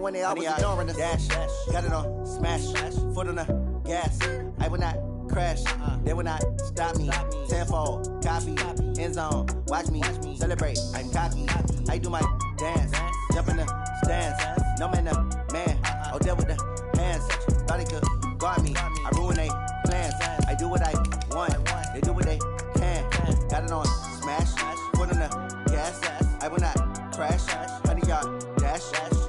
when they always ignoring us. Dash, got it on, smash, foot on the gas. I will not crash, they will not stop me. Tenfold, copy, end zone, watch me celebrate. I'm cocky, I do my dance, jump in the stands. No man, the man, oh, there with the hands. Thought they could guard me, I ruin they plans. I do what I want, they do what they can. Got it on, smash, foot on the gas. I will not crash, 100 yard dash,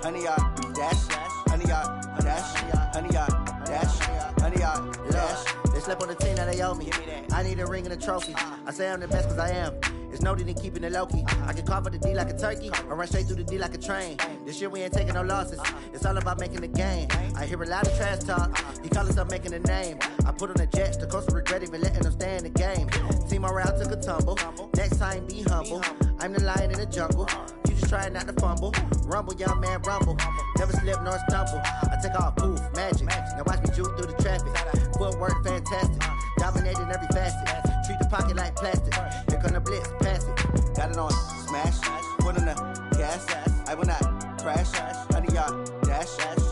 100 yard dash, 100 yard dash, 100 yard dash, 100 yard dash. They slept on the team that they owe me. I need a ring and a trophy. I say I'm the best cause I am. It's no need in keeping it low-key. I can carve up the D like a turkey or run straight through the D like a train. This year we ain't taking no losses. It's all about making the game. I hear a lot of trash talk. He call us up making a name. I put on the Jets. The coach will regret even letting them stay in the game. Team morale took a tumble. Next time be humble. I'm the lion in the jungle. You just trying not to fumble. Rumble, young man, rumble. Never slip nor stumble. I take off, poof, magic. Now watch me juke through the traffic. Footwork fantastic. Dominating every facet. Treat the pocket like plastic. Here come the blitz, pass it. Got it on, smash. Foot on the gas. I will not crash. 100 yard dash.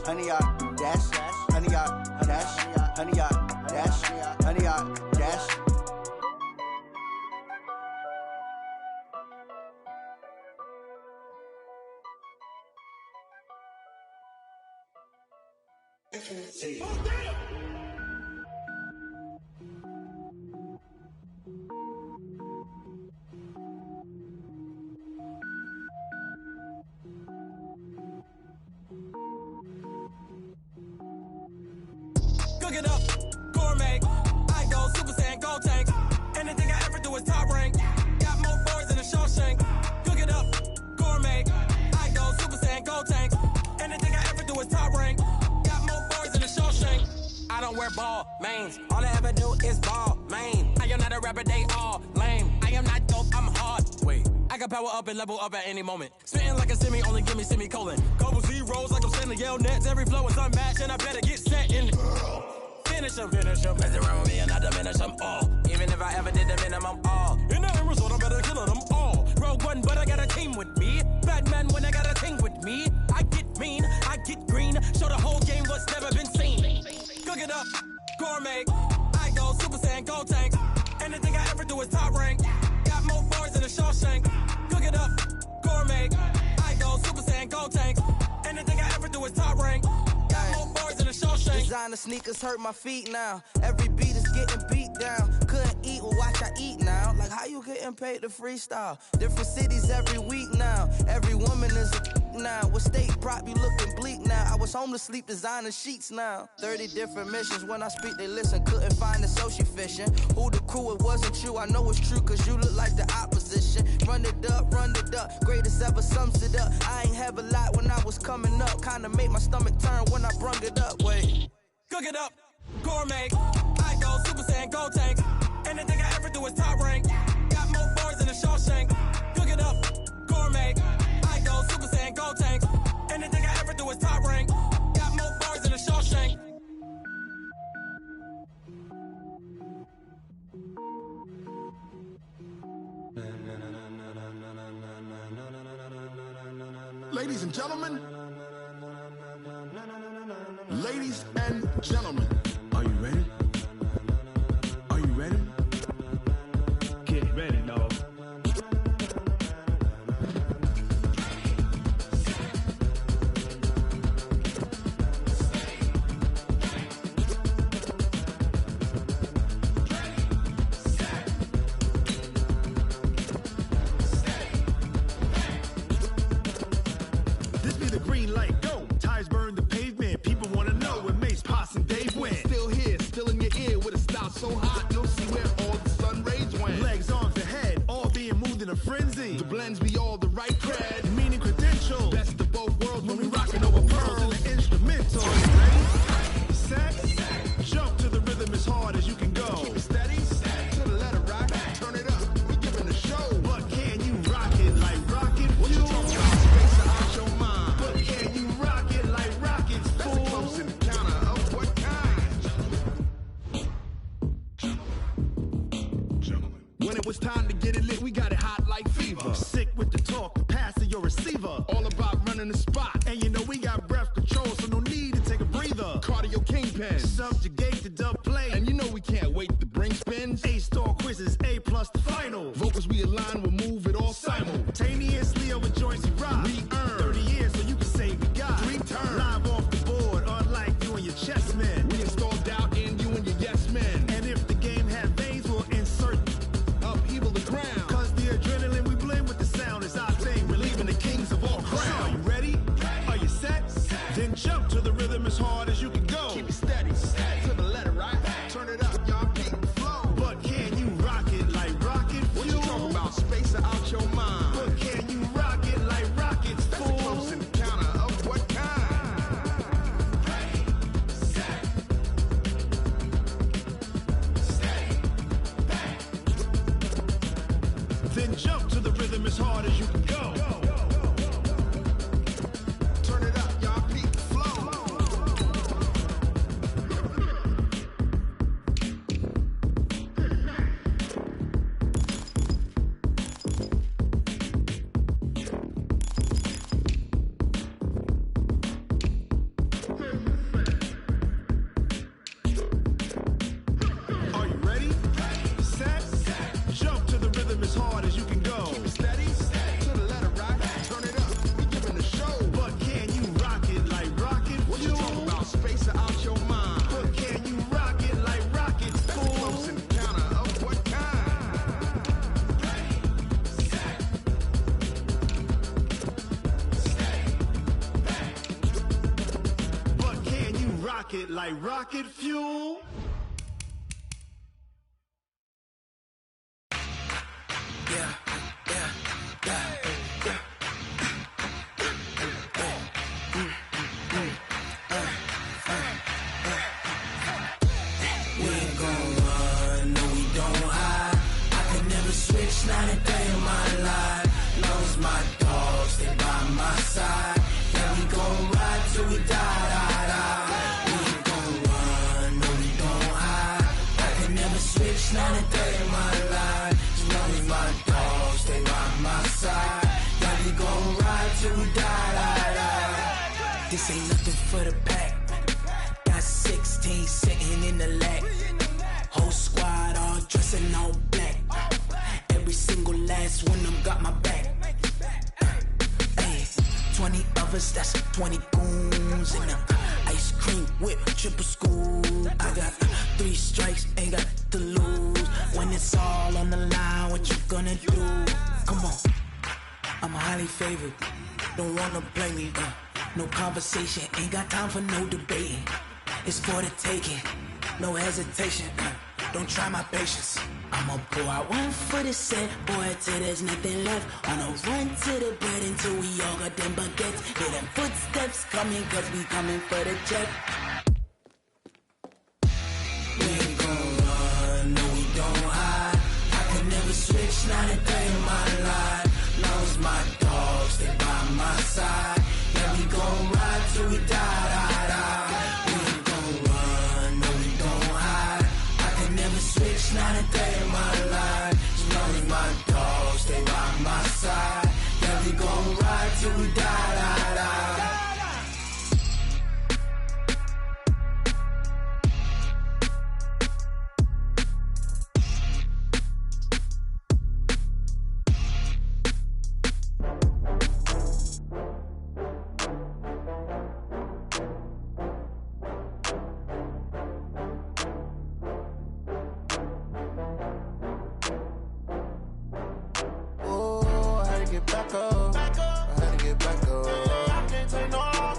100 yard dash. 100 yard dash. 100 yard dash. 100 yard dash. Cook it up, gourmet. I go Super Saiyan, gold tank. Anything I ever do is top rank. Got more boards than a Shawshank. Cook it up, gourmet. I go Super Saiyan, gold tank. Anything I ever do is top rank. Got more boards than a Shawshank. I don't wear ball mains. All I ever do is ball main. I am not a rapper, they all lame. I am not dope, I'm hard. Wait, I can power up and level up at any moment. Spitting like a semi, only give me semicolon. Couple zeros like I'm sending yell nets. Every flow is unmatched and I better get set in. Finish them. Mess around with me and I diminish them all. Even if I ever did the minimum all. In the end result, I better kill them all. Rogue one, but I got a team with me. Batman when I got a team with me. I get mean, I get green. Show the whole game what's never been seen. Cook it up, gourmet. I go Super Saiyan, gold tank. Anything I ever do is top rank. Got more boards than a Shawshank. Cook it up, gourmet. I go Super Saiyan, gold tank. Anything I ever do is top rank. Got more boards than a Shawshank. Designer sneakers hurt my feet now. Every beat is getting beat down. Couldn't eat, well watch I eat now. Like how you getting paid to freestyle? Different cities every week now. Every woman is a now. What state prop you looking bleak now? I was home to sleep designer sheets now. 30 different missions. When I speak they listen. Couldn't find the social fishing. Who the crew, it wasn't you. I know it's true cause you look like the opposition. Run it up, greatest ever sums it up. I ain't have a lot when I was coming up. Kinda made my stomach turn when I brung it up. Wait. Cook it up, gourmet. I go Super Saiyan, gold tank. Anything I ever do is top rank. Got more boards than a Shawshank. Cook it up, gourmet. I go Super Saiyan, gold tank. Anything I ever do is top rank. Got more boards than a Shawshank. Ladies and gentlemen. Ladies and gentlemen, are you ready? Are you ready? Get ready, dog. This be the green light, go. Tires burn the pavement. People wanna know when Mace, Posse, and Dave went. Still here, still in your ear with a style so hot, you'll see where all the sun rays went. Legs, arms, and head, all being moved in a frenzy. The blends be all the right cred, meaning credentials. Best of both worlds when we rockin' over pearls in the instrumental. Ready, set, jump to the rhythm as hard as you can go. Keep it steady, to the letter rock, turn it up, we giving a show. But can you rock it like rocket fuel? What you talking about? Space out your mind. But can you rock it like rockets, fool? That's a close encounter of what kind? Gentlemen. When it was time to get it lit, we got it hot like fever. Sick with the talk, pass to your receiver. All about running the spot, and you know we got breath. pen. Subjugate the dub play. And you know we can't wait to bring spins. A-star quizzes, A+ the final. Vocals we align, we'll move it all simultaneously over joints we rock. We earn 30 years so you can say we got 3 turns. Live off the board, unlike you and your chess men. We install doubt in you and your yes men. And if the game had veins, we'll insert upheaval the ground. Cause the adrenaline we blend with the sound is our thing. Relieving the kings of all crowns. So are you ready? Are you set? Then jump to the rhythm as hard as you can go. Keep it steady, to the letter, right? Turn it up, y'all, keep the flow. But can you rock it like rocket fuel? What you talking about? Space out your mind. But can you rock it like rockets, fool? That's a close encounter of what kind? Set. Stay back. Then jump to the rhythm as hard as you can go. Turn it up, y'all, keep the flow. Are you ready? Set. Jump to the rhythm as hard as you can go. Keep it steady, to the letter, right? Turn it up, we giving the show. But can you rock it like rocket fuel? What you talking about? Space out your mind. But can you rock it like rockets, fool? That's a close encounter of what kind? But can you rock it like rocket fuel? Not a day in my life. Lost my dogs, they by my side. Yeah, we gon' ride till we die. We ain't gon' run, no, we don't hide. I can never switch, not a day in my life. As long as my dogs, they by my side. Yeah, we gon' ride till we die. This ain't nothing for the pack. Got 16 sitting in the lap. Whole squad all dressing all black. Every single last one of them got my back. Hey, 20 of us, that's 20 goons. And ice cream whip, triple school. I got 3 strikes, ain't got to lose. When it's all on the line, what you gonna do? Come on, I'm highly favored. Don't wanna blame me, no conversation. Ain't got time for no debating. It's for the taking, no hesitation. Don't try my patience. I'ma pour out one for the set, boy, till there's nothing left. On a run to the bread until we all got them baguettes. Hear them footsteps coming, cause we coming for the check. We ain't gon' run, no, we don't hide. I can never switch, not a day in my life. Lost my dogs, they by my side. Yeah, we gon' ride till we die. We ain't gon' run, no, we don't hide. I can never switch, not a day in my life. As long as my dogs, they by my side. Yeah, we gon' ride till we die. Back up. I had to get back up. I can't take no loss.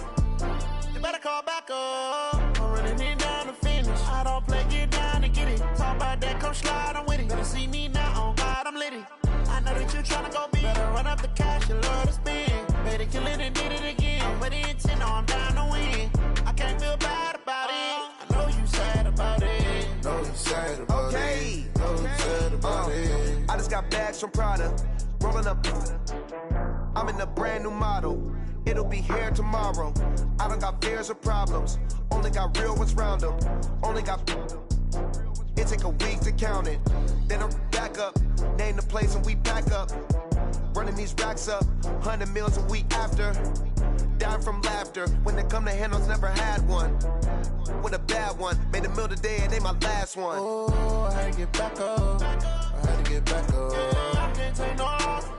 You better call back up. I'm running it down to finish. I don't play, get down to get it. Talk about that, come slide, I'm with it. Better see me now, on God, I'm litty. I know that you tryna go big. Better run up the cash, you love to spend. Better kill it and did it again. I'm with the intent, no, I'm down to win. I can't feel bad about it. I know you sad about it. Know you sad about it. Know you sad about it. I just got bags from Prada. Rolling up, I'm in a brand new model. It'll be here tomorrow. I don't got fears or problems. Only got real ones round them. Only got. It take a week to count it. Then I'm back up. Name the place and we pack up. Running these racks up. 100 meals a week after. Dying from laughter. When it come to handles, never had one. With a bad one. Made a meal today and ain't my last one. Oh, I had to get back up. I had to get back up. I can't take no off.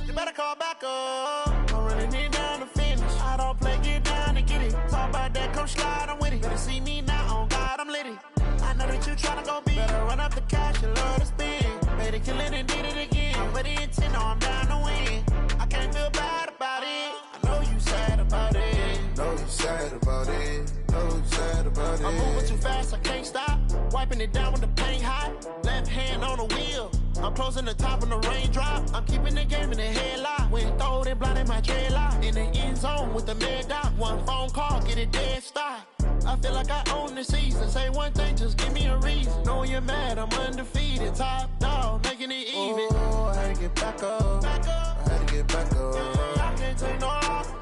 You better call back up. I'm really need down to finish. I don't play, get down and get it. Talk about that, come slide, I'm with it. Better see me now, on God, I'm litty. I know that you tryna go big. Better run up the cash, you love to spend. Better kill it and did it again. I'm with the intent, no, I'm down to win. I can't feel bad about it. I know you sad about it. Know you sad about it. Know you sad about it. I'm moving too fast, I can't stop. Wiping it down with the paint hot. Left hand on the wheel. I'm closing the top when the raindrop. I'm keeping the game in the headlock. When throwed and blinded my dreadlock. In the end zone with the mad dot. One phone call, get it dead stop. I feel like I own the season. Say one thing, just give me a reason. Knowing you're mad, I'm undefeated. Top dog, making it even. Oh, I had to get back up. I had to get back up. I can't take no off.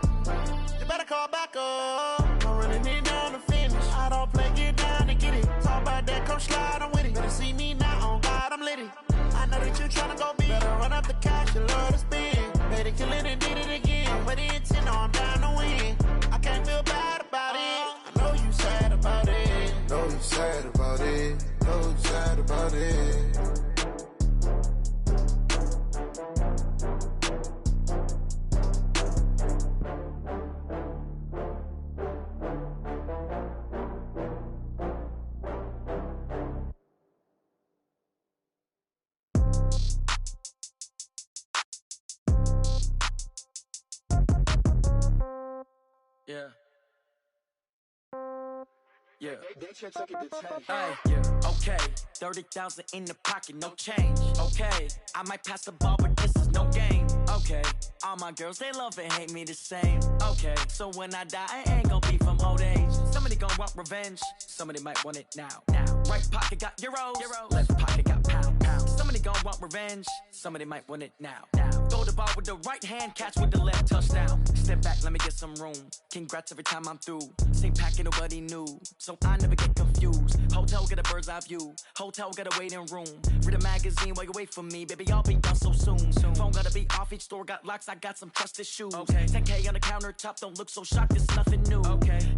You better call back up. I'm running it down to finish. I don't play, get down to get it. Talk about that, come slide, I'm with it. Better see me now, on God, I'm litty. I know that you tryna go big. Better run up the cash, you love to spend. Better kill it and did it again. With the intent, no, I'm down to win. I can't feel bad about it. I know you sad about it. Know you sad about it. Know you sad about it. Yeah. Yeah. Hey, yeah. Okay. 30,000 in the pocket, no change. Okay. I might pass the ball, but this is no game. Okay. All my girls, they love and hate me the same. Okay. So when I die, I ain't gonna be from old age. Somebody gon' want revenge. Somebody might want it now. Right pocket got euros. Left pocket got pound. Somebody gon' want revenge. Somebody might want it now. Throw the ball with the right hand, catch with the left, touchdown. Step back, let me get some room. Congrats every time I'm through. Same packet, nobody knew. So I never get confused. Hotel get a bird's eye view. Hotel got a waiting room. Read a magazine while you wait for me. Baby, I'll be done so soon. Phone gotta be off, each store got locks. I got some trusted shoes. 10K on the countertop, don't look so shocked, it's nothing new.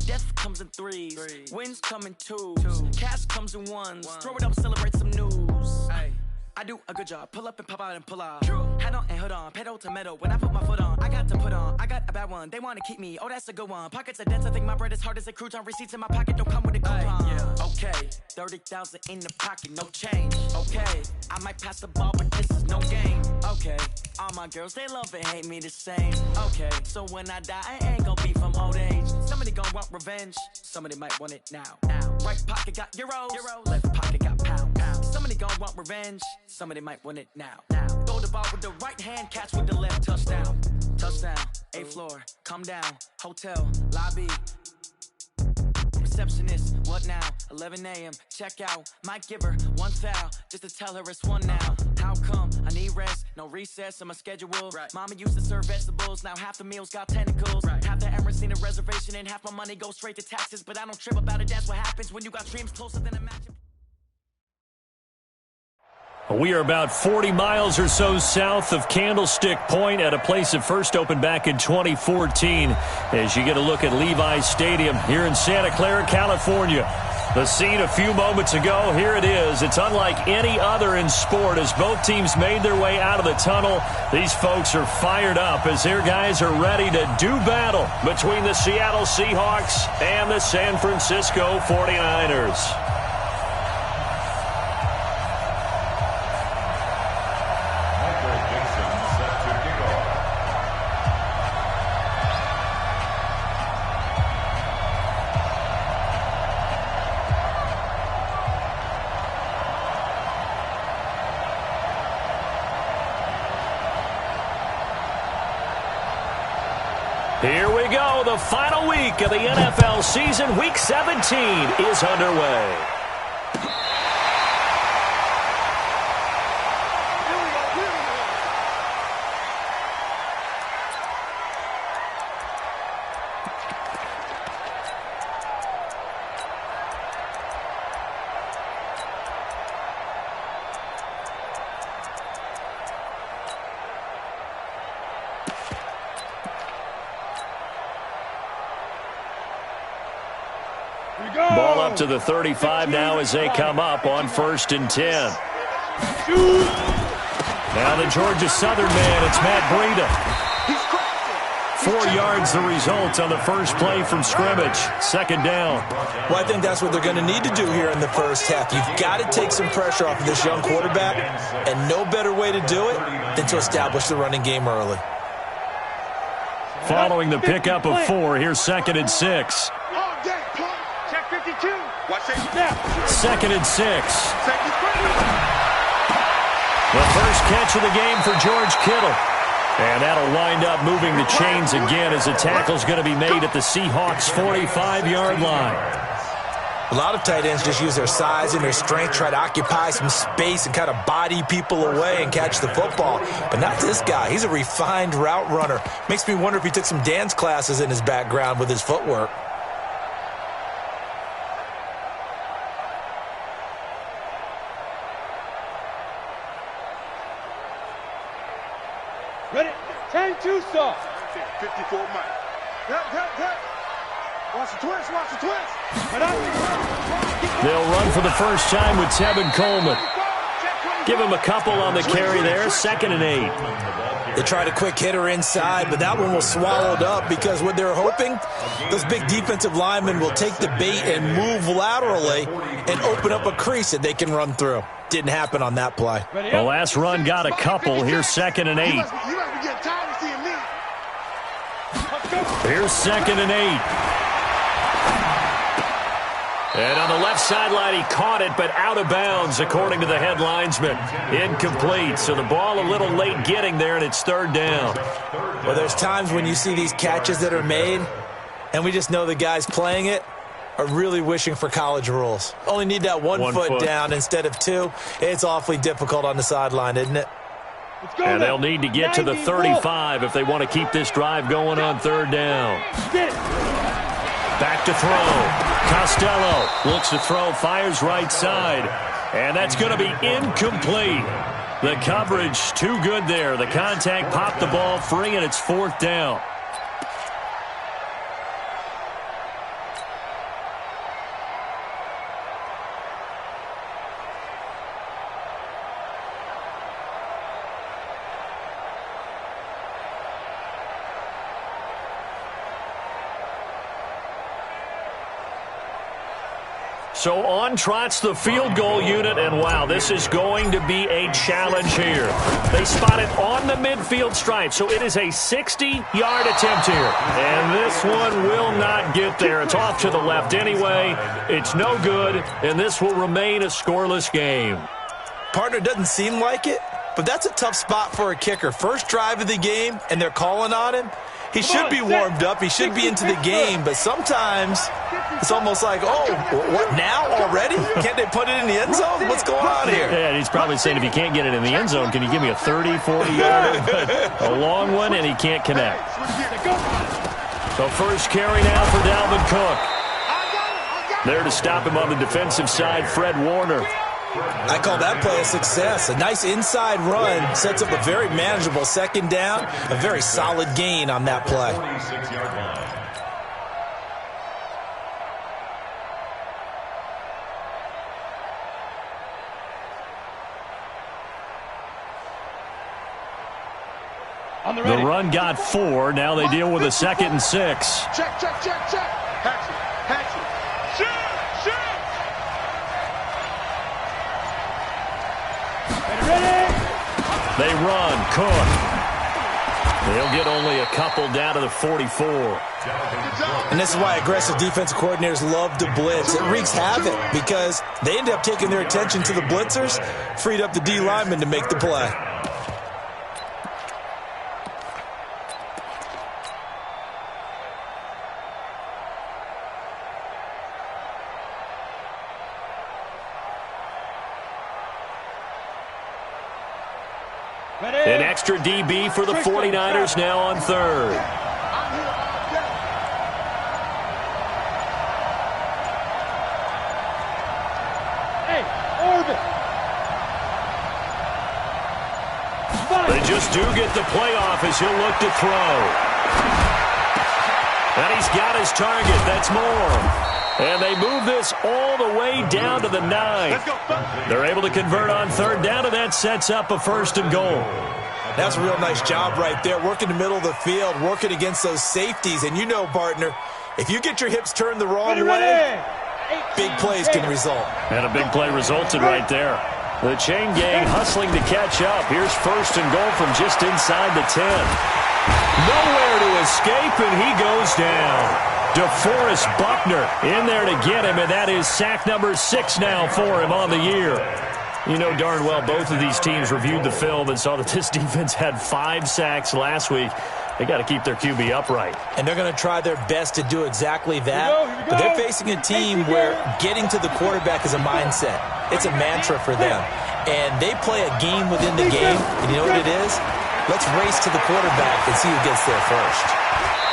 Death comes in threes. Wins come in twos. Cash comes in ones. Throw it up, celebrate some news. I do a good job. Pull up and pop out and pull out. Hat on and hood on. Pedal to metal. When I put my foot on, I got to put on. I got a bad one. They want to keep me. Oh, that's a good one. Pockets are dense. I think my bread is hard as a crouton. Receipts in my pocket don't come with a coupon. Okay. 30,000 in the pocket. No change. Okay. I might pass the ball, but this is no game. Okay. All my girls, they love and hate me the same. Okay. So when I die, I ain't gonna be from old age. Somebody gonna want revenge. Somebody might want it now. Right pocket got euros. Left pocket got pound. Somebody gon' want revenge. Somebody might want it now. Throw the ball with the right hand, catch with the left, touchdown. Touchdown, 8th floor, come down. Hotel, lobby. Receptionist, what now? 11 a.m., check out. Might give her one foul, just to tell her it's one now. How come? I need rest, no recess in my schedule. Mama used to serve vegetables, now half the meals got tentacles. Half the Emirates need a reservation and half my money goes straight to taxes. But I don't trip about it, that's what happens when you got dreams closer than a match. We are about 40 miles or so south of Candlestick Point at a place that first opened back in 2014 as you get a look at Levi's Stadium here in Santa Clara, California. The scene a few moments ago, here it is. It's unlike any other in sport as both teams made their way out of the tunnel. These folks are fired up as their guys are ready to do battle between the Seattle Seahawks and the San Francisco 49ers. Here we go. The final week of the NFL season. Week 17 is underway. Ball up to the 35 now as they come up on 1st and 10. Now the Georgia Southern man, it's Matt Breida. 4 yards the result on the first play from scrimmage. 2nd down. Well, I think that's what they're going to need to do here in the first half. You've got to take some pressure off of this young quarterback, and no better way to do it than to establish the running game early. Following the pickup of 4, here's 2nd and 6. Check 52. Watch it. 2nd and 6. The first catch of the game for George Kittle. And that'll wind up moving the chains again as the tackle's going to be made at the Seahawks' 45-yard line. A lot of tight ends just use their size and their strength, try to occupy some space and kind of body people away and catch the football. But not this guy. He's a refined route runner. Makes me wonder if he took some dance classes in his background with his footwork. Ready? 10-2 stop. 54 miles. Watch the twist, watch the twist. They'll run for the first time with Tevin Coleman. Give him a couple on the carry there. 2nd and 8. They tried a quick hitter inside, but that one was swallowed up because what they're hoping, those big defensive linemen will take the bait and move laterally and open up a crease that they can run through. Didn't happen on that play. The last run got a couple. Here's 2nd and 8. Here's 2nd and 8. And on the left sideline, he caught it, but out of bounds, according to the head linesman. Incomplete. So the ball a little late getting there, and it's 3rd down. Well, there's times when you see these catches that are made, and we just know the guys playing it are really wishing for college rules. Only need that one foot down instead of 2. It's awfully difficult on the sideline, isn't it? And they'll need to get to the 35 if they want to keep this drive going on 3rd down. Back to throw. Costello looks to throw, fires right side. And that's going to be incomplete. The coverage too good there. The contact popped the ball free, and it's 4th down. So on trots the field goal unit, and wow, this is going to be a challenge here. They spot it on the midfield stripe, so it is a 60-yard attempt here. And this one will not get there. It's off to the left anyway. It's no good, and this will remain a scoreless game. Partner, doesn't seem like it, but that's a tough spot for a kicker. First drive of the game, and they're calling on him. He should be warmed up. He should be into the game, but sometimes it's almost like, oh, what now already? Can't they put it in the end zone? What's going on here? Yeah, and he's probably saying, if you can't get it in the end zone, can you give me a 30, 40-yarder? But a long one, and he can't connect. So first carry now for Dalvin Cook. There to stop him on the defensive side, Fred Warner. I call that play a success. A nice inside run sets up a very manageable 2nd down. A very solid gain on that play. The run got 4. Now they deal with a 2nd and 6. Check. Hatchet. Shoot. They run. Cook. They'll get only a couple down to the 44. And this is why aggressive defensive coordinators love to blitz. It wreaks havoc because they end up taking their attention to the blitzers, freed up the D lineman to make the play. An extra DB for the 49ers now on 3rd. Hey, orbit. They just do get the playoff as he'll look to throw. And he's got his target. That's Moore. And they move this all the way down to the 9. They're able to convert on third down, and that sets up a 1st and goal. That's a real nice job right there, working the middle of the field, working against those safeties. And you know, partner, if you get your hips turned the wrong way, big plays can result. And a big play resulted right there. The chain gang hustling to catch up. Here's 1st and goal from just inside the 10. Nowhere to escape, and he goes down. DeForest Buckner in there to get him, and that is sack number 6 now for him on the year. You know darn well both of these teams reviewed the film and saw that this defense had 5 sacks last week. They got to keep their QB upright. And they're going to try their best to do exactly that. But they're facing a team where getting to the quarterback is a mindset. It's a mantra for them. And they play a game within the game. And you know what it is? Let's race to the quarterback and see who gets there first.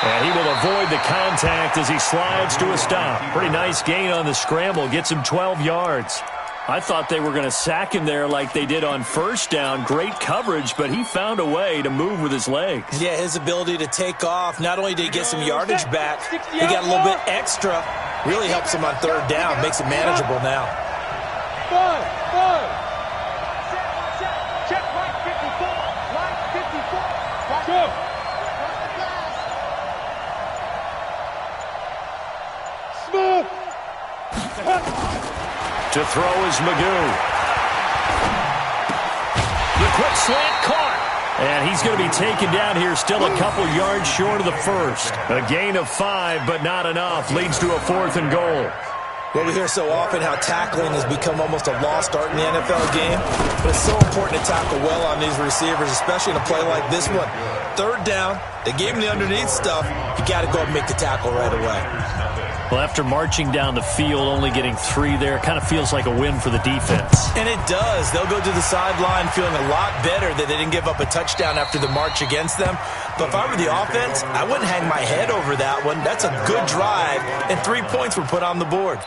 And he will avoid the contact as he slides to a stop. Pretty nice gain on the scramble. Gets him 12 yards. I thought they were going to sack him there like they did on 1st down. Great coverage, but he found a way to move with his legs. Yeah, his ability to take off. Not only did he get some yardage back, he got a little bit extra. Really helps him on 3rd down. Makes it manageable now. Check line 54. Line 54. Go. To throw is Magoo. The quick slant caught. And he's going to be taken down here, still a couple yards short of the 1st. A gain of 5, but not enough. Leads to a 4th and goal. Well, we hear so often how tackling has become almost a lost art in the NFL game. But it's so important to tackle well on these receivers, especially in a play like this one. 3rd down, they gave him the underneath stuff. You got to go and make the tackle right away. Well, after marching down the field, only getting 3 there, kind of feels like a win for the defense. And it does. They'll go to the sideline feeling a lot better that they didn't give up a touchdown after the march against them. But if I were the offense, I wouldn't hang my head over that one. That's a good drive, and 3 points were put on the board.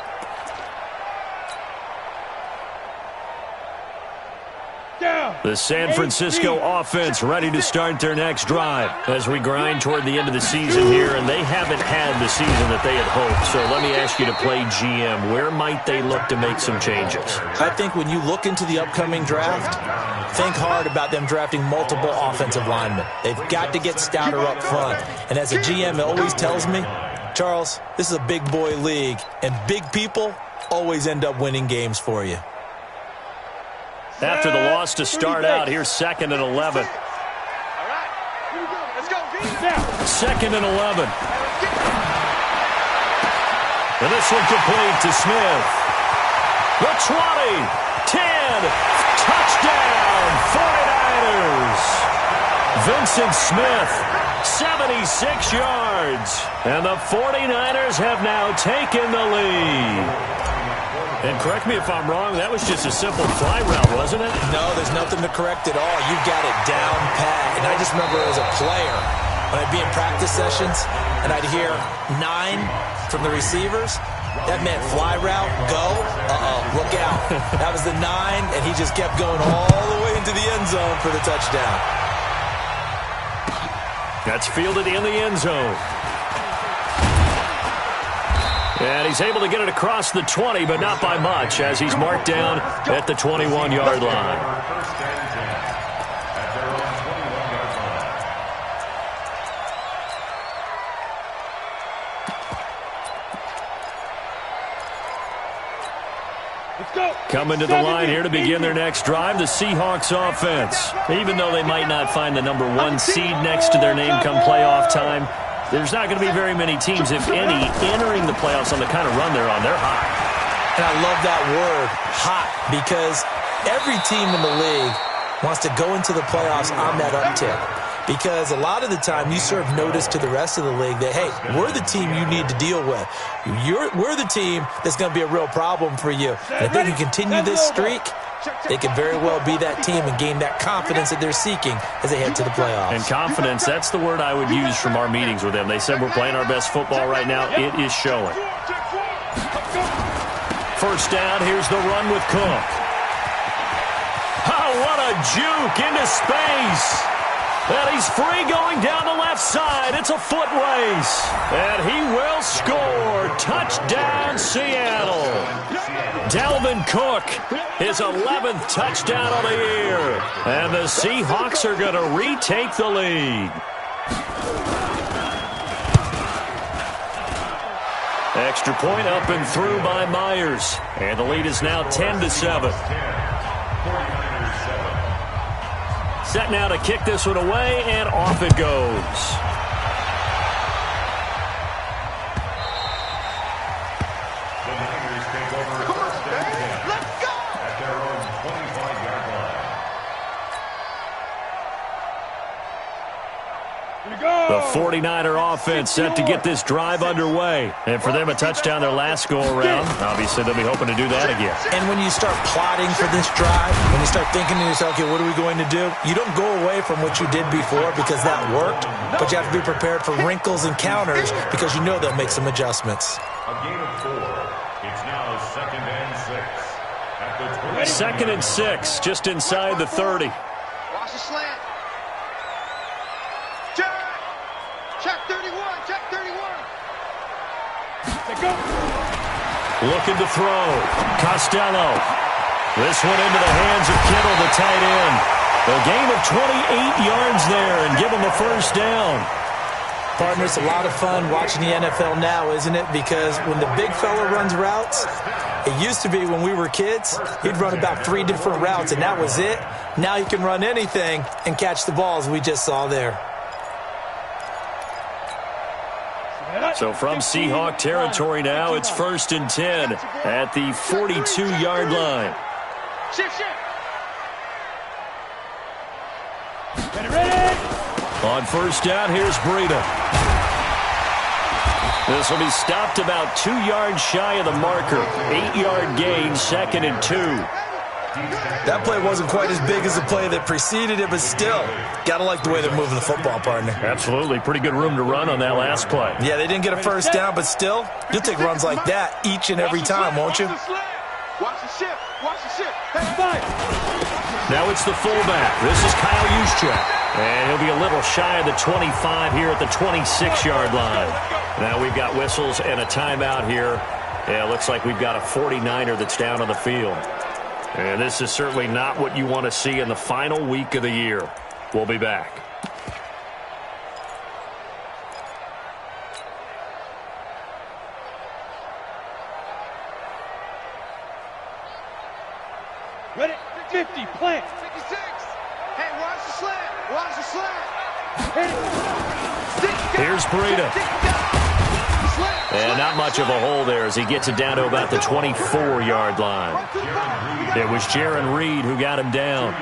The San Francisco offense ready to start their next drive as we grind toward the end of the season here, and they haven't had the season that they had hoped. So let me ask you to play GM. Where might they look to make some changes? I think when you look into the upcoming draft, think hard about them drafting multiple offensive linemen. They've got to get stouter up front. And as a GM, it always tells me, Charles, this is a big boy league, and big people always end up winning games for you. After the loss to start out, here's 2nd and 11. All right, here we go. Let's go. Now. 2nd and 11. And this one complete to Smith. The 20, 10, touchdown, 49ers. Vincent Smith, 76 yards. And the 49ers have now taken the lead. And correct me if I'm wrong, that was just a simple fly route, wasn't it? No, there's nothing to correct at all. You've got it down pat. And I just remember as a player, when I'd be in practice sessions, and I'd hear 9 from the receivers, that meant fly route, go, look out. That was the 9, and he just kept going all the way into the end zone for the touchdown. That's fielded in the end zone. And he's able to get it across the 20, but not by much, as he's marked down at the 21-yard line. Coming to the line here to begin their next drive, the Seahawks offense. Even though they might not find the number 1 seed next to their name come playoff time, there's not going to be very many teams, if any, entering the playoffs on the kind of run they're on. They're hot. And I love that word, hot, because every team in the league wants to go into the playoffs on that uptick. Because a lot of the time you serve notice to the rest of the league that, hey, we're the team you need to deal with. We're the team that's going to be a real problem for you. And if they can continue this streak, they could very well be that team and gain that confidence that they're seeking as they head to the playoffs. And confidence, that's the word I would use from our meetings with them. They said we're playing our best football right now. It is showing. First down, here's the run with Cook. Oh, what a juke into space. And he's free going down the left side. It's a foot race. And he will score. Touchdown. touchdown, Seattle. Dalvin Cook, his 11th touchdown of the year. And the Seahawks are going to retake the lead. Extra point up and through by Myers. And the lead is now 10-7. Set now to kick this one away, and off it goes. The 49er offense set to get this drive underway. And for them, a touchdown their last go-around. Obviously, they'll be hoping to do that again. And when you start plotting for this drive, when you start thinking to yourself, okay, what are we going to do? You don't go away from what you did before because that worked, but you have to be prepared for wrinkles and counters because you know they'll make some adjustments. A game of 4. It's now 2nd and 6. At the 2nd and 6, just inside the 30. Watch the slant. Check 31, check 31. Go. Looking to throw. Costello. This one into the hands of Kittle, the tight end. A gain of 28 yards there and give him a first down. Partner, it's a lot of fun watching the NFL now, isn't it? Because when the big fella runs routes, it used to be when we were kids, he'd run about 3 different routes, and that was it. Now he can run anything and catch the balls we just saw there. So from Seahawk territory now, it's 1st and 10 at the 42-yard line. Shift. Ready. On first down, here's Breida. This will be stopped about 2 yards shy of the marker. 8-yard gain, 2nd and 2. That play wasn't quite as big as the play that preceded it, but still, gotta like the way they're moving the football, partner. Absolutely. Pretty good room to run on that last play. Yeah, they didn't get a first down, but still, you'll take runs like that each and every time, won't you? Watch the shift. Watch the shift. Now it's the fullback. This is Kyle Juszczyk. And he'll be a little shy of the 25 here at the 26-yard line. Now we've got whistles and a timeout here. Yeah, it looks like we've got a 49er that's down on the field. And this is certainly not what you want to see in the final week of the year. We'll be back. Ready? 50, plant. 56. Hey, watch the slant. Watch the slant. Here's Breida. And not much of a hole there as he gets it down to about the 24-yard line. It was Jaron Reed who got him down.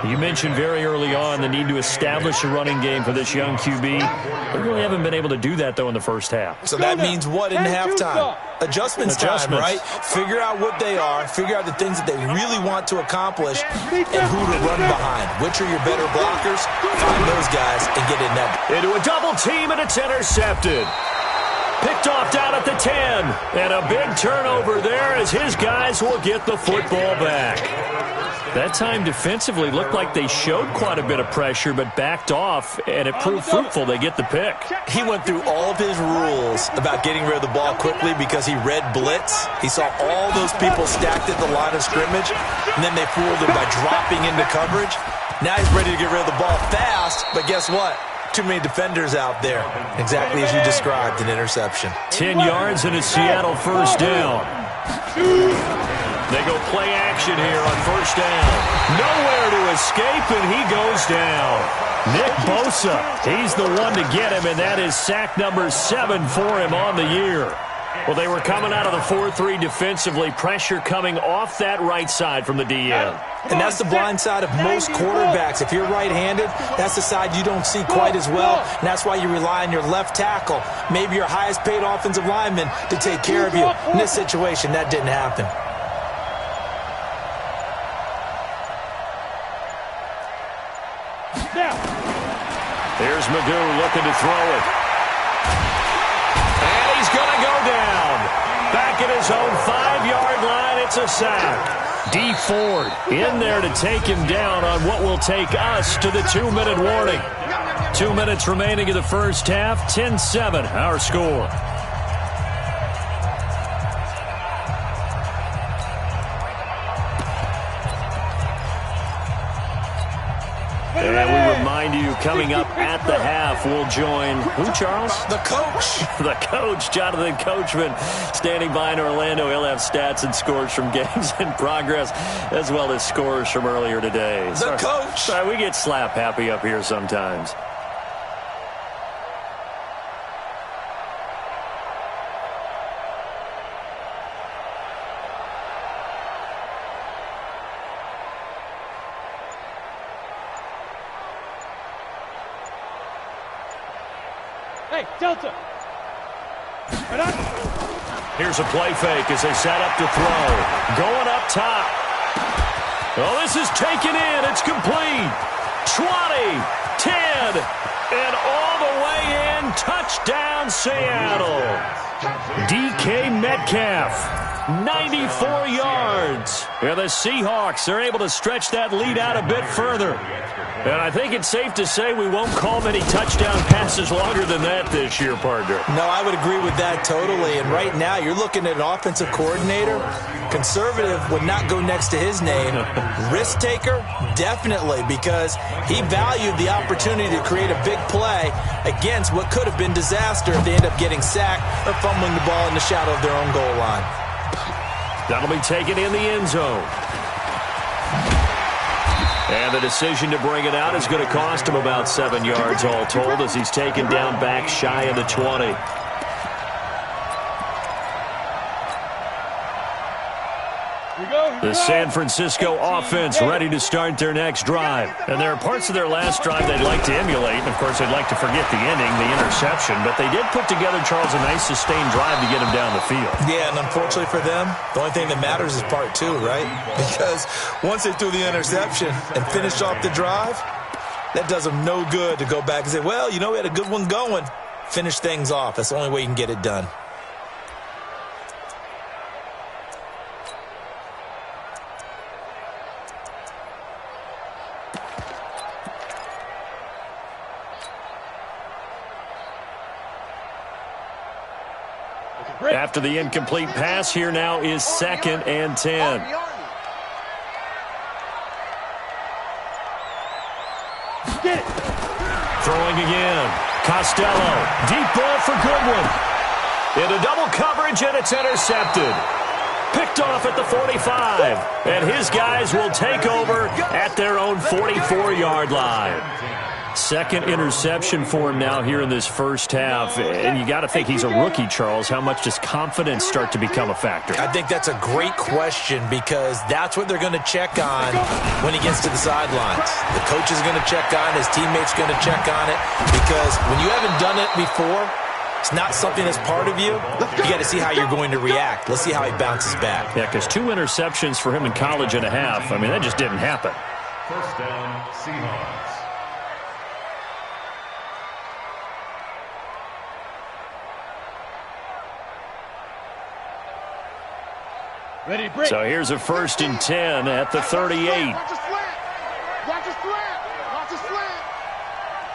You mentioned very early on the need to establish a running game for this young QB. They really haven't been able to do that, though, in the first half. So that means what in halftime? Adjustments time, right? Figure out what they are, figure out the things that they really want to accomplish, and who to run behind. Which are your better blockers? Find those guys and get in that. Into a double team, and it's intercepted. Picked off down at the 10. And a big turnover there as his guys will get the football back. That time defensively looked like they showed quite a bit of pressure but backed off, and it proved fruitful. They get the pick. He went through all of his rules about getting rid of the ball quickly because he read blitz. He saw all those people stacked at the line of scrimmage, and then they fooled him by dropping into coverage. Now he's ready to get rid of the ball fast, but guess what? Too many defenders out there. Exactly as you described, an interception. 10 yards and a Seattle first down. They go play action here on first down. Nowhere to escape, and he goes down. Nick Bosa, he's the one to get him, and that is sack number 7 for him on the year. Well, they were coming out of the 4-3 defensively. Pressure coming off that right side from the DN. And that's the blind side of most quarterbacks. If you're right-handed, that's the side you don't see quite as well. And that's why you rely on your left tackle, maybe your highest-paid offensive lineman, to take care of you. In this situation, that didn't happen. Here's Magoo looking to throw it. And he's going to go down. Back at his own 5-yard line, it's a sack. D. Ford in there to take him down on what will take us to the 2-minute warning. 2 minutes remaining in the first half, 10-7, our score. remind you, coming up at the half, we'll join who, Charles? The coach. The coach, Jonathan Coachman, standing by in Orlando. He'll have stats and scores from games in progress, as well as scores from earlier today. The coach. Sorry, we get slap happy up here sometimes. Hey, Delta. Right on. Here's a play fake as they set up to throw. Going up top. Oh, this is taken in. It's complete. 20, 10, and all the way in. Touchdown, Seattle. DK Metcalf, 94 yards. And the Seahawks are able to stretch that lead out a bit further. And I think it's safe to say we won't call many touchdown passes longer than that this year, partner. No, I would agree with that totally. And right now, you're looking at an offensive coordinator. Conservative would not go next to his name. Risk taker, definitely, because he valued the opportunity to create a big play against what could have been disaster if they end up getting sacked or fumbling the ball in the shadow of their own goal line. That'll be taken in the end zone. And the decision to bring it out is going to cost him about 7 yards all told as he's taken down back shy of the 20. The San Francisco offense ready to start their next drive. And there are parts of their last drive they'd like to emulate. And, of course, they'd like to forget the ending, the interception. But they did put together, Charles, a nice sustained drive to get him down the field. Yeah, and unfortunately for them, the only thing that matters is part two, right? Because once they threw the interception and finished off the drive, that does them no good to go back and say, well, you know, we had a good one going. Finish things off. That's the only way you can get it done. After the incomplete pass, here now is 2nd and 10. Get it. Throwing again. Costello. Deep ball for Goodwin. Into double coverage, and it's intercepted. Picked off at the 45. And his guys will take over at their own 44-yard line. Second interception for him now here in this first half. And you got to think he's a rookie, Charles. How much does confidence start to become a factor? I think that's a great question because that's what they're going to check on when he gets to the sidelines. The coach is going to check on it. His teammates going to check on it because when you haven't done it before, it's not something that's part of you. You got to see how you're going to react. Let's see how he bounces back. Yeah, because 2 interceptions for him in college and a half. I mean, that just didn't happen. First down, Seahawks. Ready to break. So here's a 1st and 10 at the 38. Watch a slant. Watch a slant. Watch a slant.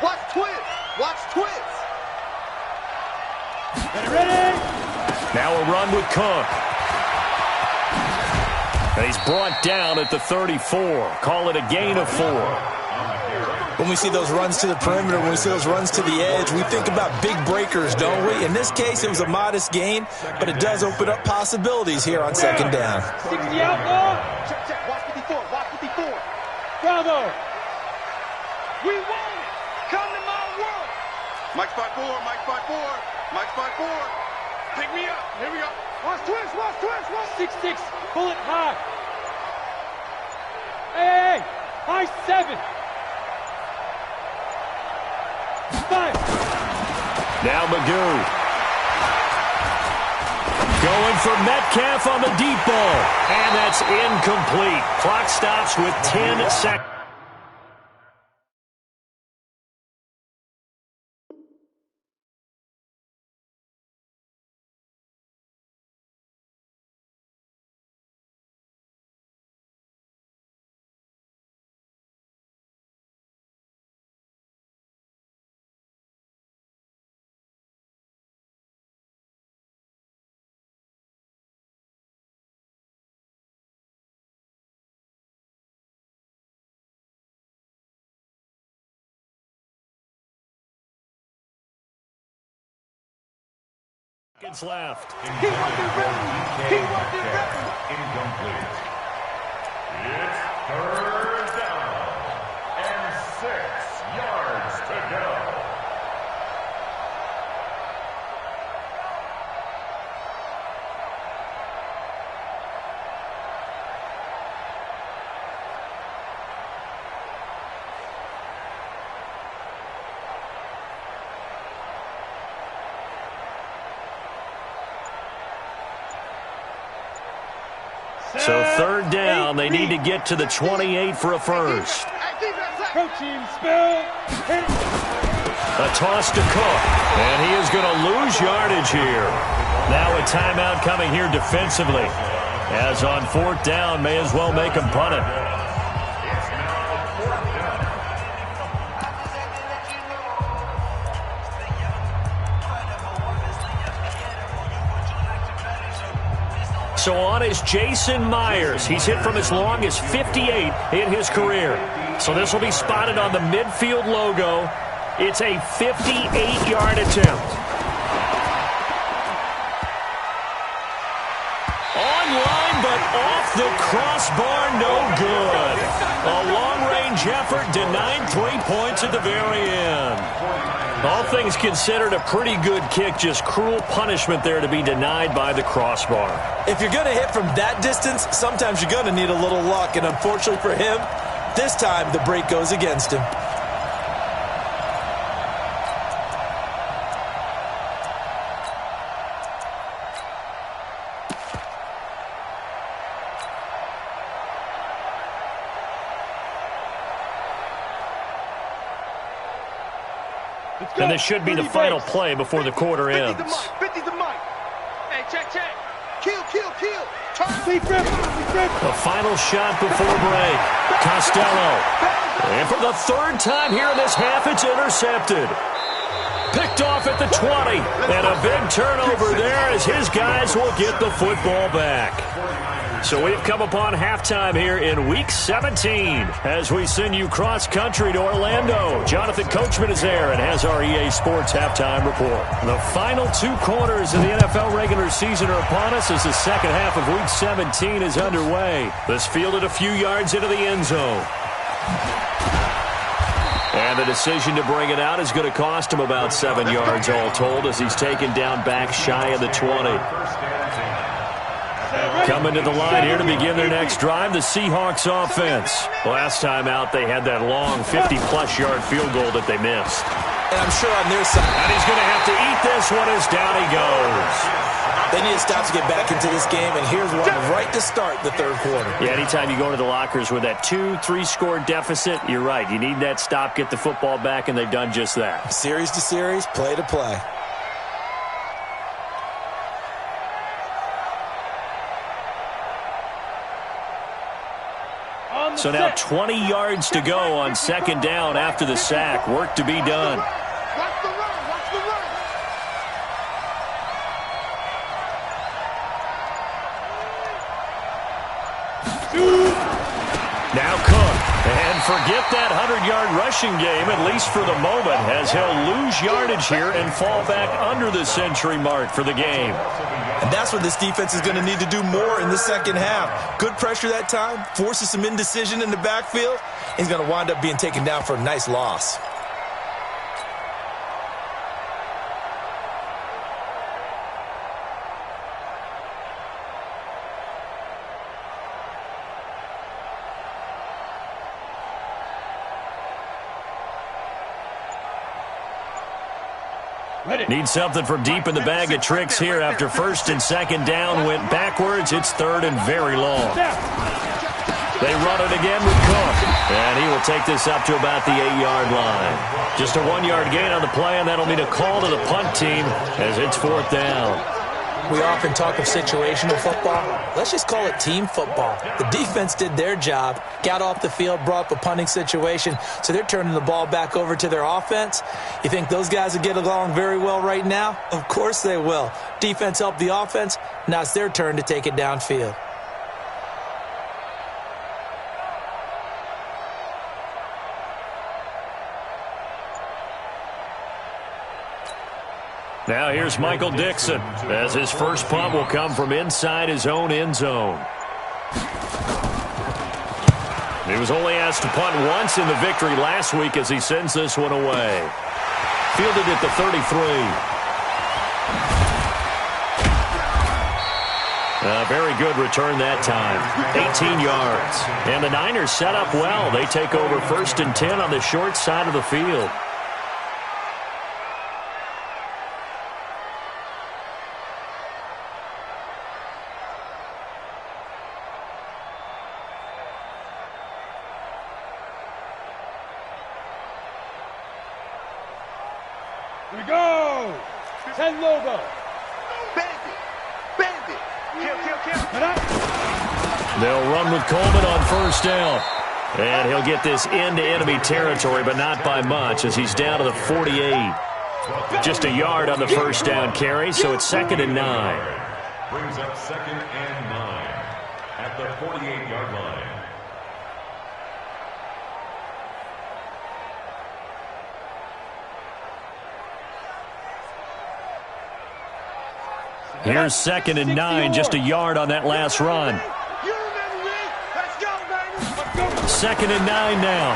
Watch twist. Watch twist. Ready. Now a run with Cook. And he's brought down at the 34. Call it a gain of 4. When we see those runs to the perimeter, when we see those runs to the edge, we think about big breakers, don't we? In this case, it was a modest gain, but it does open up possibilities here on 2nd down. 60 outlaw. Check. Watch 54. Watch 54. Bravo. We won it. Come to my world. Mike 5-4. Mike 5-4. Mike 5-4. Pick me up. Here we go. Watch twist. Watch twist. Watch 6-6. Pull it high. Hey. High 7. 5. Now Magoo. Going for Metcalf on the deep ball. And that's incomplete. Clock stops with 10 seconds. Seconds left. He wasn't ready. He wasn't ready. Incomplete. It's third down and 6 yards to go. So third down, they need to get to the 28 for a first. Approaching spill. A toss to Cook, and he is going to lose yardage here. Now a timeout coming here defensively. As on fourth down, may as well make him punt it. So on is Jason Myers. He's hit from as long as 58 in his career. So this will be spotted on the midfield logo. It's a 58-yard attempt. Online, but off the crossbar, no good. A long-range effort denied 3 points at the very end. All things considered, a pretty good kick, just cruel punishment there to be denied by the crossbar. If you're going to hit from that distance, sometimes you're going to need a little luck, and unfortunately for him, this time the break goes against him. And this should be the final play before the quarter ends. 50's the mic. Hey, check. Kill. The final shot before break. Costello. And for the third time here in this half, it's intercepted. Picked off at the 20. And a big turnover there as his guys will get the football back. So we've come upon halftime here in Week 17 as we send you cross-country to Orlando. Jonathan Coachman is there and has our EA Sports halftime report. The final 2 quarters of the NFL regular season are upon us as the second half of Week 17 is underway. This fielded a few yards into the end zone. And the decision to bring it out is going to cost him about 7 yards all told as he's taken down back shy of the 20. Coming to the line here to begin their next drive, the Seahawks offense. Last time out, they had that long 50-plus yard field goal that they missed. And I'm sure on their side, and he's going to have to eat this one as down he goes. They need to stop to get back into this game, and here's one right to start the third quarter. Yeah, anytime you go into the lockers with that 2-3 score deficit, you're right. You need that stop, get the football back, and they've done just that. Series to series, play to play. So now 20 yards to go on second down after the sack. Work to be done. Now Cook. And forget that 100-yard rushing game, at least for the moment, as he'll lose yardage here and fall back under the century mark for the game. And that's what this defense is going to need to do more in the second half. Good pressure that time, forces some indecision in the backfield. He's going to wind up being taken down for a nice loss. Need something from deep in the bag of tricks here after first and second down went backwards. It's third and very long. They run it again with Cook. And he will take this up to about the 8-yard line. Just a 1-yard gain on the play, and that'll mean a call to the punt team as it's fourth down. We often talk of situational football. Let's just call it team football. The defense did their job, got off the field, brought up a punting situation, so they're turning the ball back over to their offense. You think those guys will get along very well right now? Of course they will. Defense helped the offense. Now it's their turn to take it downfield. Now here's Michael Dixon, as his first punt will come from inside his own end zone. He was only asked to punt once in the victory last week as he sends this one away. Fielded at the 33. A very good return that time. 18 yards. And the Niners set up well. They take over 1st and 10 on the short side of the field. Here we go. 10 logo. They'll run with Coleman on 1st down. And he'll get this into enemy territory, but not by much, as he's down to the 48. Just a yard on the 1st down carry, so it's 2nd and 9. Brings up 2nd and 9 at the 48-yard line. Here's 2nd and 9, just a yard on that last run. 2nd and 9 now.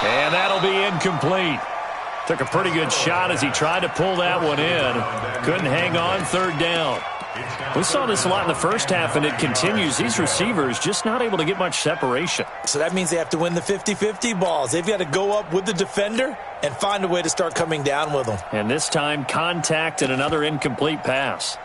And that'll be incomplete. Took a pretty good shot as he tried to pull that one in. Couldn't hang on, 3rd down. We saw this a lot in the first half, and it continues. These receivers just not able to get much separation. So that means they have to win the 50-50 balls. They've got to go up with the defender and find a way to start coming down with them. And this time, contact and another incomplete pass.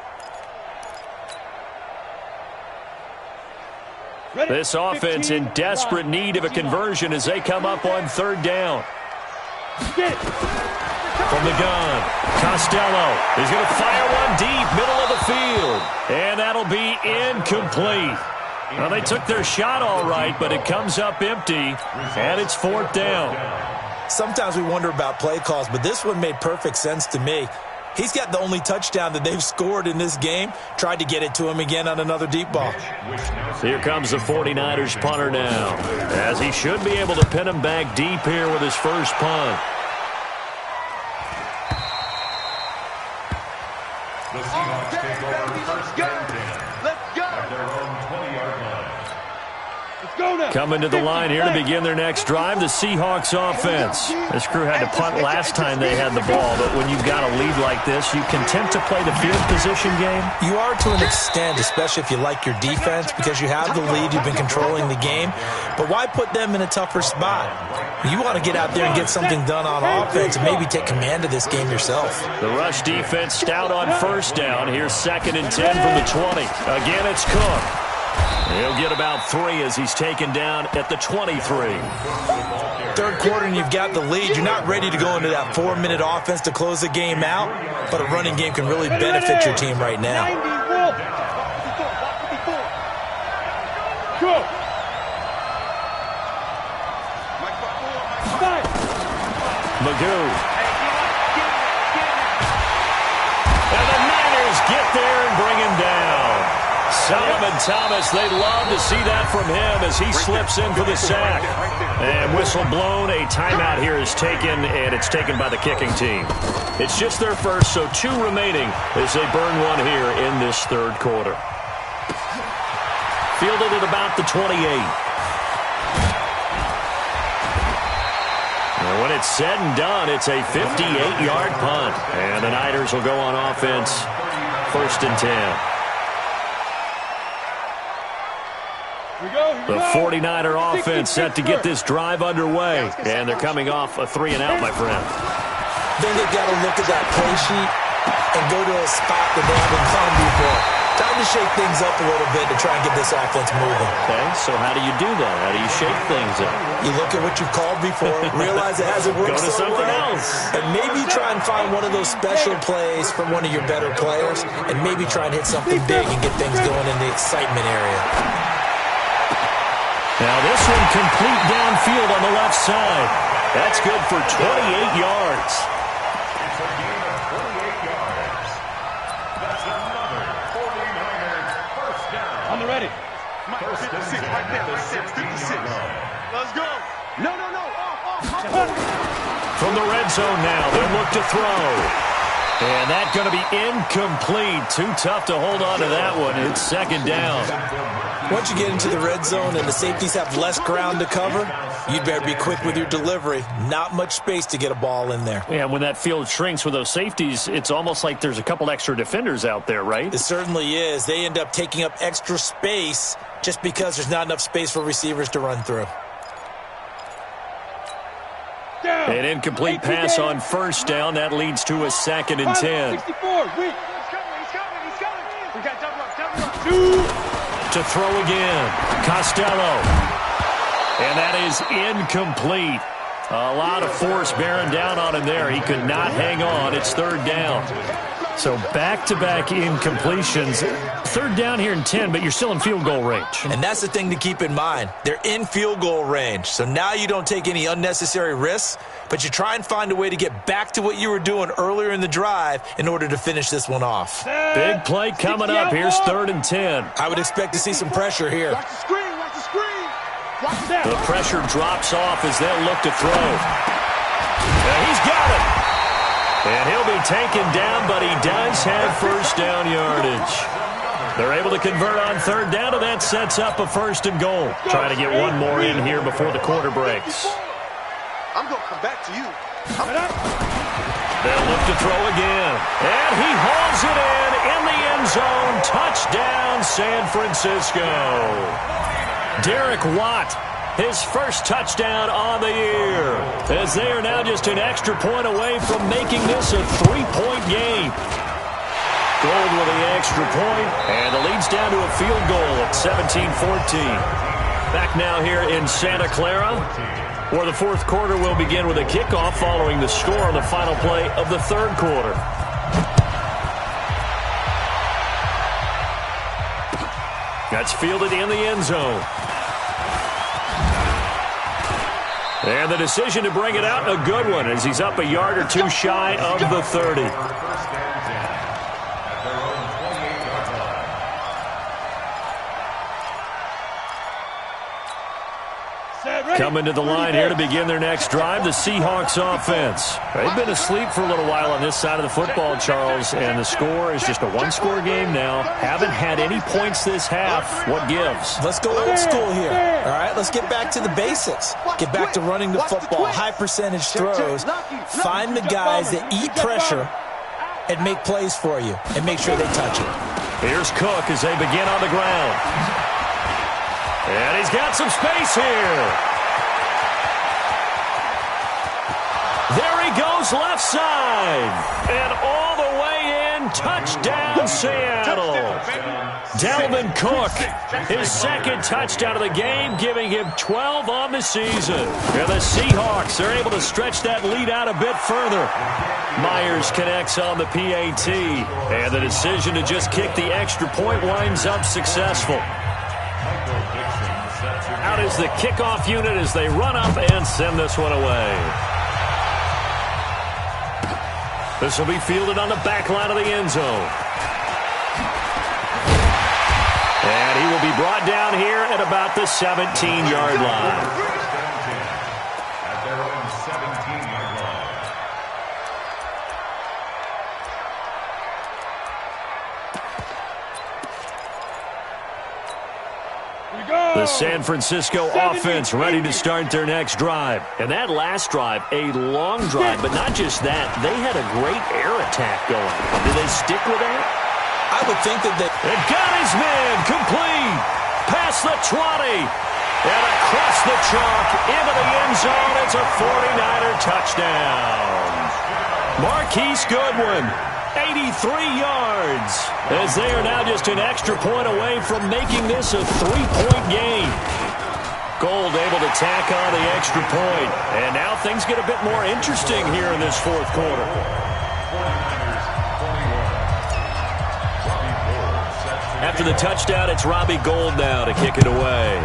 This offense in desperate need of a conversion as they come up on 3rd down. From the gun, Costello is going to fire one deep, middle of the field. And that'll be incomplete. Well, they took their shot all right, but it comes up empty, and it's 4th down. Sometimes we wonder about play calls, but this one made perfect sense to me. He's got the only touchdown that they've scored in this game. Tried to get it to him again on another deep ball. Here comes the 49ers punter now, as he should be able to pin him back deep here with his first punt. The Seahawks take over 1st and 10 at their own 20-yard line. Coming to the line here to begin their next drive, the Seahawks offense. This crew had to punt last time they had the ball, but when you've got a lead like this, you content to play the field position game? You are to an extent, especially if you like your defense, because you have the lead, you've been controlling the game. But why put them in a tougher spot? You want to get out there and get something done on offense and maybe take command of this game yourself. The rush defense stout on 1st down. Here's 2nd and 10 from the 20. Again, it's Cook. He'll get about 3 as he's taken down at the 23. 3rd quarter and you've got the lead. You're not ready to go into that 4-minute offense to close the game out, but a running game can really benefit your team right now. Go. Magoo. And the Niners get there and bring him down. Solomon Thomas, they'd love to see that from him as he slips in for the sack. And whistle blown, a timeout here is taken, and it's taken by the kicking team. It's just their first, so 2 remaining as they burn one here in this 3rd quarter. Fielded at about the 28. And when it's said and done, it's a 58-yard punt. And the Niners will go on offense, 1st and 10. The 49er offense set to get this drive underway. And they're coming off a 3-and-out, my friend. Then they've got to look at that play sheet and go to a spot that they haven't gone before. Time to shake things up a little bit to try and get this offense moving. Okay, so how do you do that? How do you shake things up? You look at what you've called before, realize it hasn't worked Go to so something well, else. and maybe try and find one of those special plays from one of your better players, and maybe try and hit something big and get things going in the excitement area. Now this one complete downfield on the left side. That's good for 28 yards. It's a gain of 28 yards. That's another 49ers first down. On the ready. First and 10 at the 16-yard line. Let's go. No. From the red zone now, they'll look to throw. And that's going to be incomplete. Too tough to hold on to that one. It's second down. Once you get into the red zone and the safeties have less ground to cover, you'd better be quick with your delivery. Not much space to get a ball in there. Yeah, when that field shrinks with those safeties, it's almost like there's a couple extra defenders out there, right? It certainly is. They end up taking up extra space just because there's not enough space for receivers to run through. An incomplete pass on first down. That leads to a 2nd and 10. 64. He's coming. We got double up. To throw again. Costello. And that is incomplete. A lot of force bearing down on him there. He could not hang on. It's 3rd down. So back-to-back incompletions. 3rd down here in 10, but you're still in field goal range. And that's the thing to keep in mind. They're in field goal range. So now you don't take any unnecessary risks, but you try and find a way to get back to what you were doing earlier in the drive in order to finish this one off. Big play coming up. Here's 3rd and 10. I would expect to see some pressure here. Watch the screen. Watch that. The pressure drops off as they'll look to throw. Now he's got it. And he'll be taken down, but he does have first down yardage. They're able to convert on 3rd down, and that sets up a 1st and goal. Trying to get one more in here before the quarter breaks. I'm going to come back to you. They'll look to throw again. And he hauls it in the end zone. Touchdown, San Francisco. Derek Watt, his first touchdown on the year, as they are now just an extra point away from making this a 3-point game. Gold with the extra point, and the lead's down to a field goal at 17-14. Back now here in Santa Clara, where the 4th quarter will begin with a kickoff following the score on the final play of the 3rd quarter. That's fielded in the end zone. And the decision to bring it out, a good one, as he's up a yard or two shy of the 30. Coming to the line here to begin their next drive, the Seahawks offense. They've been asleep for a little while on this side of the football, Charles, and the score is just a one-score game now. Haven't had any points this half. What gives? Let's go old school here. All right, let's get back to the basics. Get back to running the football, high percentage throws. Find the guys that eat pressure and make plays for you, and make sure they touch it. Here's Cook as they begin on the ground. And he's got some space here. There he goes, left side. And all the way in, touchdown, Seattle. Dalvin Cook, his 2nd touchdown of the game, giving him 12 on the season. And the Seahawks are able to stretch that lead out a bit further. Myers connects on the PAT. And the decision to just kick the extra point winds up successful. Out is the kickoff unit as they run up and send this one away. This will be fielded on the back line of the end zone. And he will be brought down here at about the 17-yard line. At their own 17-yard line. The San Francisco offense ready to start their next drive. And that last drive, a long drive, but not just that. They had a great air attack going. Did they stick with that? I would think that they... And got his man complete. Past the 20. And across the chalk into the end zone. It's a 49er touchdown. Marquise Goodwin, 83 yards, as they are now just an extra point away from making this a 3-point game. Gold able to tack on the extra point. And now things get a bit more interesting here in this 4th quarter. After the touchdown, it's Robbie Gould now to kick it away.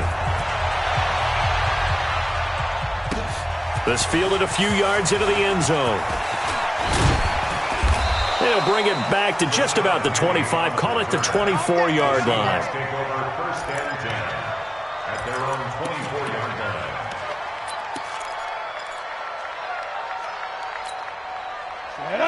This fielded a few yards into the end zone. They'll bring it back to just about the 25, call it the 24-yard line. Take over 1st and 10 at their own 24-yard line.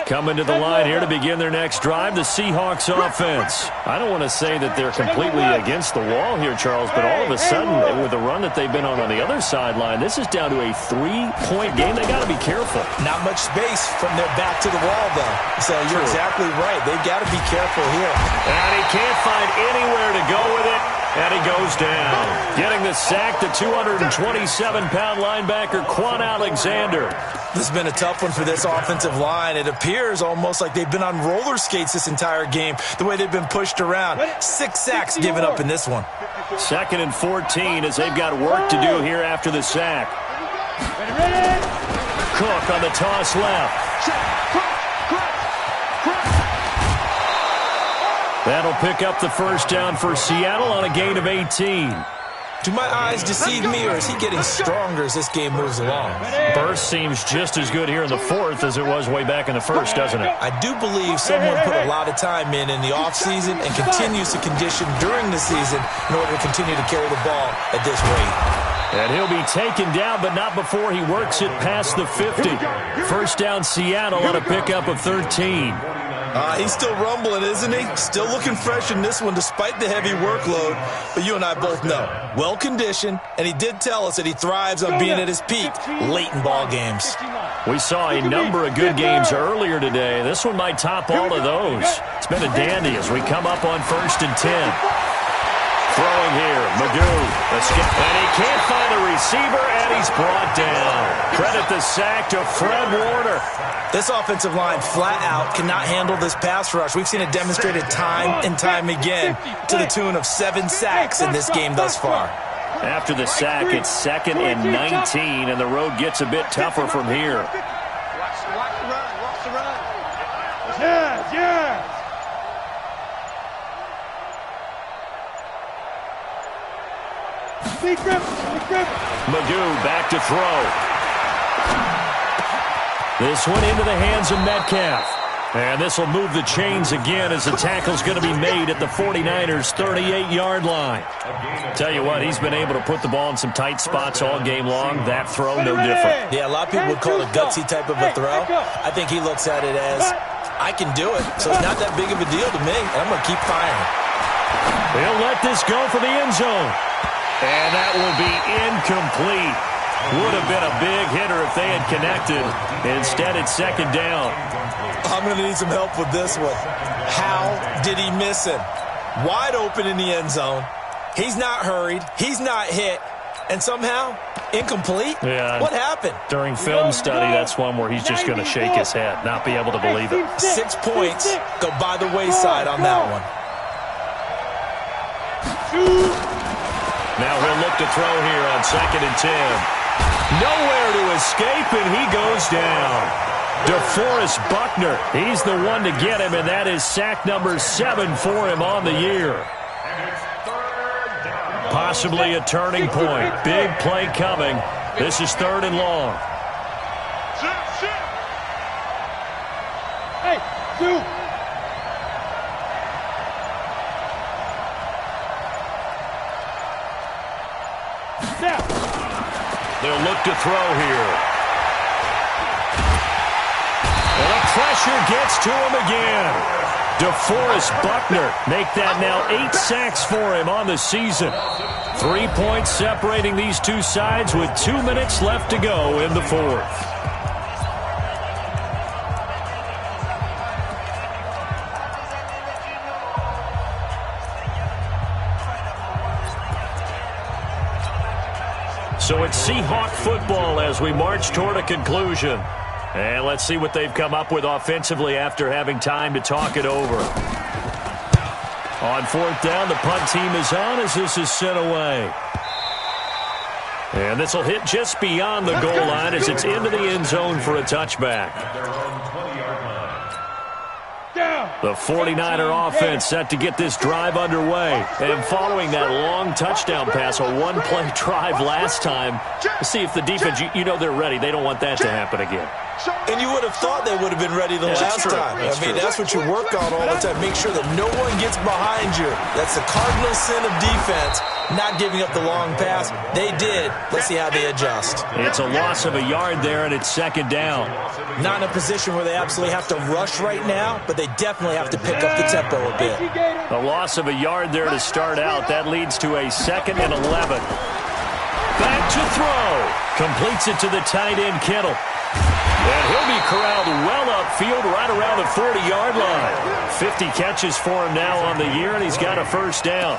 Coming to the line here to begin their next drive, the Seahawks offense. I don't want to say that they're completely against the wall here, Charles, but all of a sudden, with the run that they've been on the other sideline, this is down to a 3-point game. They got to be careful. Not much space from their back to the wall, though. So you're exactly right. They've got to be careful here. And he can't find anywhere to go with it. And he goes down. Getting the sack, the 227-pound linebacker, Quan Alexander. This has been a tough one for this offensive line. It appears almost like they've been on roller skates this entire game, the way they've been pushed around. 6 sacks given up in this one. 2nd and 14 as they've got work to do here after the sack. Cook on the toss left. That'll pick up the first down for Seattle on a gain of 18. Do my eyes deceive me, or is he getting stronger as this game moves along? Burst seems just as good here in the 4th as it was way back in the 1st, doesn't it? I do believe someone put a lot of time in the offseason and continues to condition during the season in order to continue to carry the ball at this rate. And he'll be taken down, but not before he works it past the 50. First down, Seattle on a pickup of 13. He's still rumbling, isn't he? Still looking fresh in this one despite the heavy workload. But you and I both know, well-conditioned, and he did tell us that he thrives on being at his peak late in ball games. We saw a number of good games earlier today. This one might top all of those. It's been a dandy as we come up on 1st and 10. Throwing here, Magoo. And he can't find a receiver, and he's brought down. Credit the sack to Fred Warner. This offensive line flat out cannot handle this pass rush. We've seen it demonstrated time and time again to the tune of 7 sacks in this game thus far. After the sack, it's 2nd and 19, and the road gets a bit tougher from here. Watch the run. Watch the run. Yeah. Big grip. Magoo back to throw. This one into the hands of Metcalf. And this will move the chains again as the tackle's going to be made at the 49ers' 38-yard line. Tell you what, he's been able to put the ball in some tight spots all game long. That throw, no different. Yeah, a lot of people would call it a gutsy type of a throw. I think he looks at it as, I can do it, so it's not that big of a deal to me, and I'm going to keep firing. He'll let this go for the end zone. And that will be incomplete. Would have been a big hitter if they had connected. Instead, it's 2nd down. I'm going to need some help with this one. How did he miss him? Wide open in the end zone. He's not hurried. He's not hit. And somehow, incomplete? Yeah. What happened? During film study, that's one where he's just going to shake his head, not be able to believe it. 6 points go by the wayside on that one. Now he'll look to throw here on 2nd and 10. Nowhere to escape, and he goes down. DeForest Buckner, he's the one to get him, and that is sack number 7 for him on the year. Possibly a turning point. Big play coming. This is 3rd and long. Hey, two. They'll look to throw here. And the pressure gets to him again. DeForest Buckner make that now 8 sacks for him on the season. 3 points separating these two sides with 2 minutes left to go in the 4th. So it's Seahawk football as we march toward a conclusion. And let's see what they've come up with offensively after having time to talk it over. On 4th down, the punt team is on as this is sent away. And this will hit just beyond the goal line as it's into the end zone for a touchback. The 49er offense set to get this drive underway. And following that long touchdown pass, a one-play drive last time, see if the defense, you know they're ready. They don't want that to happen again. And you would have thought they would have been ready the last time. I mean, that's what you work on all the time. Make sure that no one gets behind you. That's the cardinal sin of defense, not giving up the long pass. They did. Let's see how they adjust. It's a loss of a yard there, and it's second down. Not in a position where they absolutely have to rush right now, but they definitely have to pick up the tempo a bit. A loss of a yard there to start out. That leads to a 2nd and 11. Back to throw. Completes it to the tight end, Kittle. And he'll be corralled well upfield right around the 40-yard line. 50 catches for him now on the year, and he's got a first down.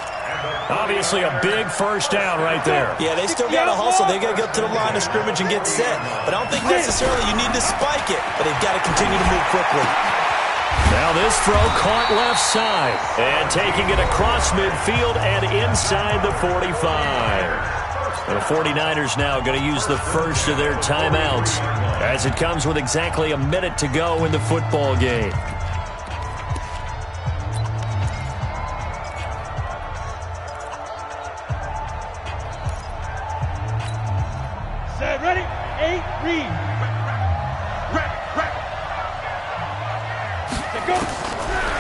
Obviously a big first down right there. Yeah, they still got to hustle. They got to get to the line of scrimmage and get set. But I don't think necessarily you need to spike it, but they've got to continue to move quickly. Now this throw caught left side. And taking it across midfield and inside the 45. The 49ers now going to use the first of their timeouts as it comes with exactly a minute to go in the football game. Set, ready, 8, read.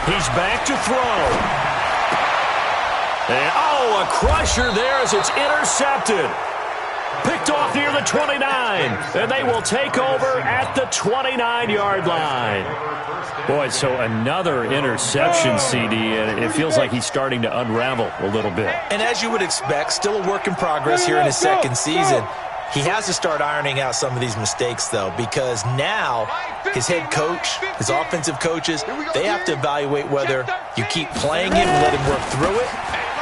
He's back to throw. And, a crusher there as it's intercepted. Picked off near the 29. And they will take over at the 29-yard line. Boy, so another interception, CD, and it feels like he's starting to unravel a little bit. And as you would expect, still a work in progress here in his second season. He has to start ironing out some of these mistakes, though, because now his head coach, his offensive coaches, they have to evaluate whether you keep playing him and let him work through it,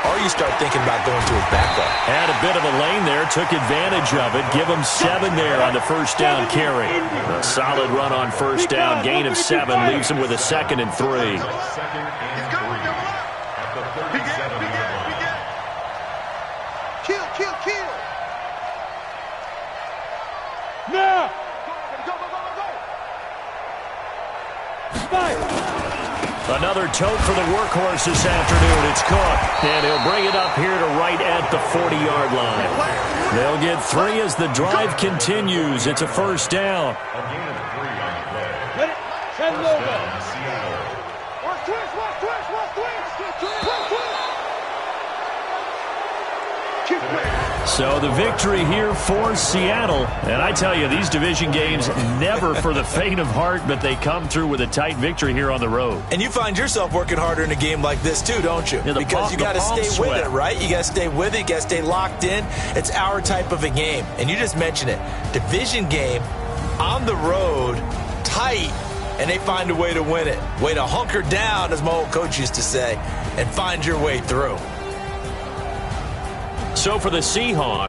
or you start thinking about going to his backup. Had a bit of a lane there, took advantage of it. Give him 7 there on the first down carry. A solid run on first down, gain of 7, leaves him with a 2nd and 3. Kill. Now! Another tote for the workhorse this afternoon. It's caught, and he'll bring it up here to right at the 40-yard line. They'll get 3 as the drive continues. It's a first down. Let it send it over. Watch twist. So the victory here for Seattle. And I tell you, these division games never for the faint of heart, but they come through with a tight victory here on the road. And you find yourself working harder in a game like this too, don't you? Yeah, because you got to stay with it, right? You got to stay with it. You got to stay locked in. It's our type of a game. And you just mentioned it. Division game, on the road, tight, and they find a way to win it. Way to hunker down, as my old coach used to say, and find your way through. So for the Seahawks,